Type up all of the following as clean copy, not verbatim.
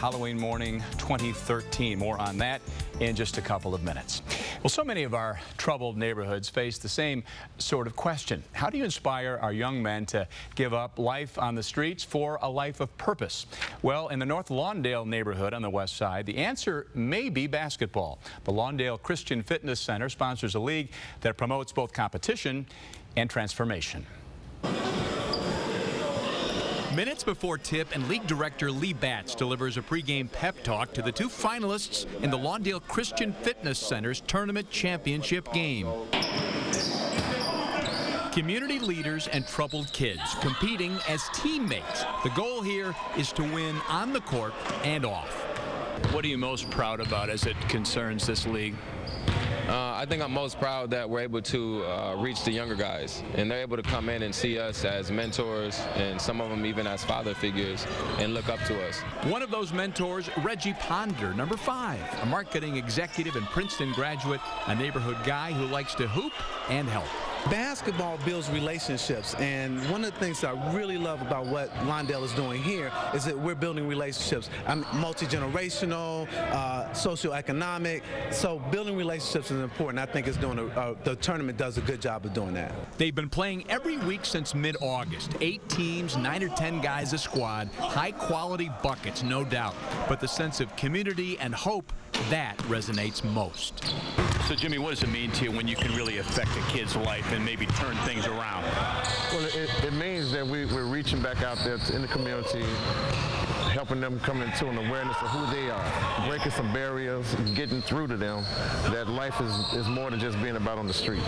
Halloween morning 2013. More on that in just a couple of minutes. Well, so many of our troubled neighborhoods face the same sort of question. How do you inspire our young men to give up life on the streets for a life of purpose? Well, in the North Lawndale neighborhood on the west side, the answer may be basketball. The Lawndale Christian Fitness Center sponsors a league that promotes both competition and transformation. Minutes before tip, and League Director Lee Batts delivers a pregame pep talk to the two finalists in the Lawndale Christian Fitness Center's tournament championship game. Community leaders and troubled kids competing as teammates. The goal here is to win on the court and off. What are you most proud about as it concerns this league? I think I'm most proud that we're able to reach the younger guys, and they're able to come in and see us as mentors, and some of them even as father figures, and look up to us. One of those mentors, Reggie Ponder, number 5, a marketing executive and Princeton graduate, a neighborhood guy who likes to hoop and help. Basketball builds relationships, and one of the things that I really love about what Lawndale is doing here is that we're building relationships. I'm multi-generational, socioeconomic, so building relationships is important. I think it's doing the tournament does a good job of doing that. They've been playing every week since mid-August. 8 teams, 9 or 10 guys a squad, high-quality buckets, no doubt, but the sense of community and hope, that resonates most. So, Jimmy, what does it mean to you when you can really affect a kid's life and maybe turn things around? Well, it means that we're reaching back out there in the community, helping them come into an awareness of who they are, breaking some barriers, getting through to them, that life is more than just being about on the streets.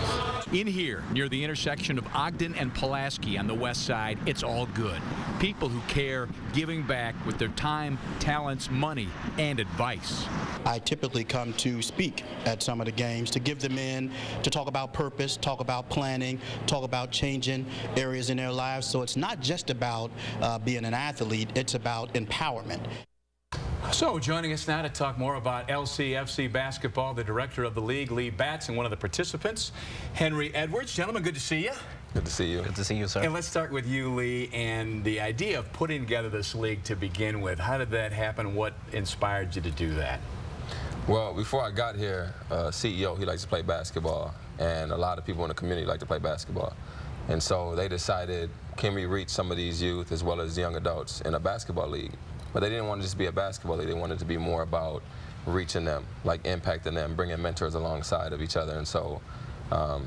In here, near the intersection of Ogden and Pulaski on the west side, it's all good. People who care, giving back with their time, talents, money, and advice. I typically come to speak at some of the games to give them in, to talk about purpose, talk about planning, talk about changing areas in their lives. So it's not just about being an athlete, it's about empowerment. So joining us now to talk more about LCFC basketball, the director of the league, Lee Batts, and one of the participants, Henry Edwards. Gentlemen, good to see you. Good to see you. Good to see you, sir. And let's start with you, Lee, and the idea of putting together this league to begin with. How did that happen? What inspired you to do that? Well, before I got here, CEO, he likes to play basketball, and a lot of people in the community like to play basketball. And so they decided, can we reach some of these youth as well as young adults in a basketball league? But they didn't want to just be a basketball league. They wanted to be more about reaching them, like impacting them, bringing mentors alongside of each other. And so,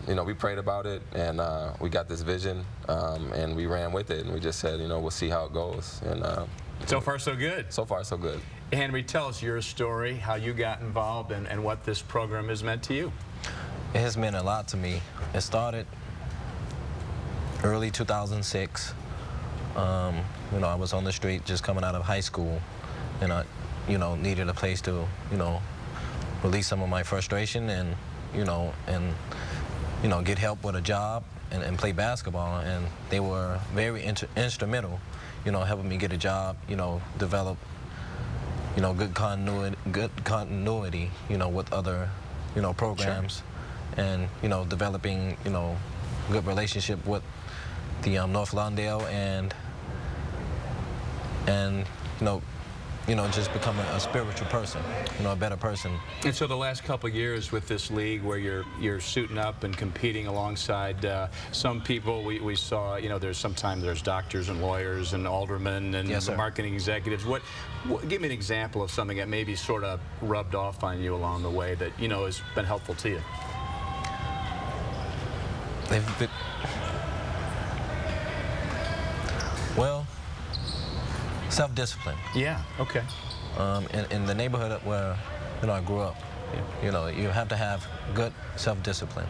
you know, we prayed about it, and we got this vision, and we ran with it, and we just said, you know, we'll see how it goes. And so far, so good. So far, so good. Henry, tell us your story, how you got involved, and what this program has meant to you. It has meant a lot to me. It started early 2006. You know, I was on the street just coming out of high school, and I, you know, needed a place to, you know, release some of my frustration and, you know, get help with a job and play basketball. And they were very instrumental, you know, helping me get a job, you know, develop, you know, good continuity, you know, with other, you know, programs, sure. And, you know, developing, you know, good relationship with the North Lawndale and you know, just becoming a spiritual person, you know, a better person. And so the last couple of years with this league where you're suiting up and competing alongside some people, we saw, you know, sometimes there's doctors and lawyers and aldermen and yes, marketing executives. What give me an example of something that maybe sort of rubbed off on you along the way that, you know, has been helpful to you? Well, self-discipline. Yeah, okay. In the neighborhood where, you know, I grew up, yeah. You know, you have to have good self-discipline.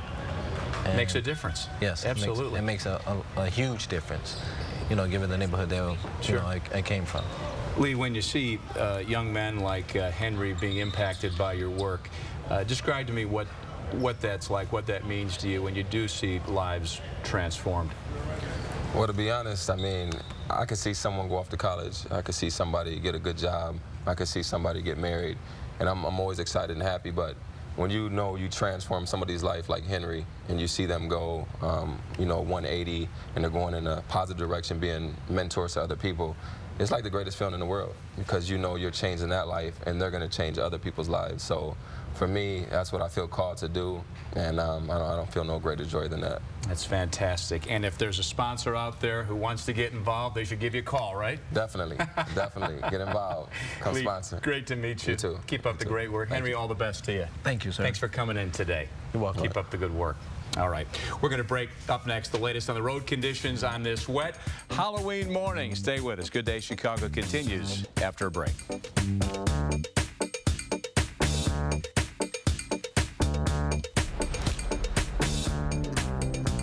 Makes a difference. Yes, absolutely. It makes a huge difference, you know, given the neighborhood that sure. You know, I came from. Lee, when you see young men like Henry being impacted by your work, describe to me what that's like, what that means to you when you do see lives transformed. Well, to be honest, I mean, I could see someone go off to college. I could see somebody get a good job. I could see somebody get married. And I'm always excited and happy. But when you know you transform somebody's life like Henry, and you see them go, you know, 180, and they're going in a positive direction, being mentors to other people, it's like the greatest feeling in the world, because you know you're changing that life and they're going to change other people's lives. So for me, that's what I feel called to do, and I don't feel no greater joy than that. That's fantastic. And if there's a sponsor out there who wants to get involved, they should give you a call, right? Definitely, definitely. Get involved. Come Lee, sponsor. Great to meet you. You too. Keep up You the too. great work. Thank Henry, you. all the best to you. Thank you, sir. Thanks for coming in today. You're welcome. Keep up the good work. All right. We're going to break. Up next, the latest on the road conditions on this wet Halloween morning. Stay with us. Good Day Chicago continues after a break.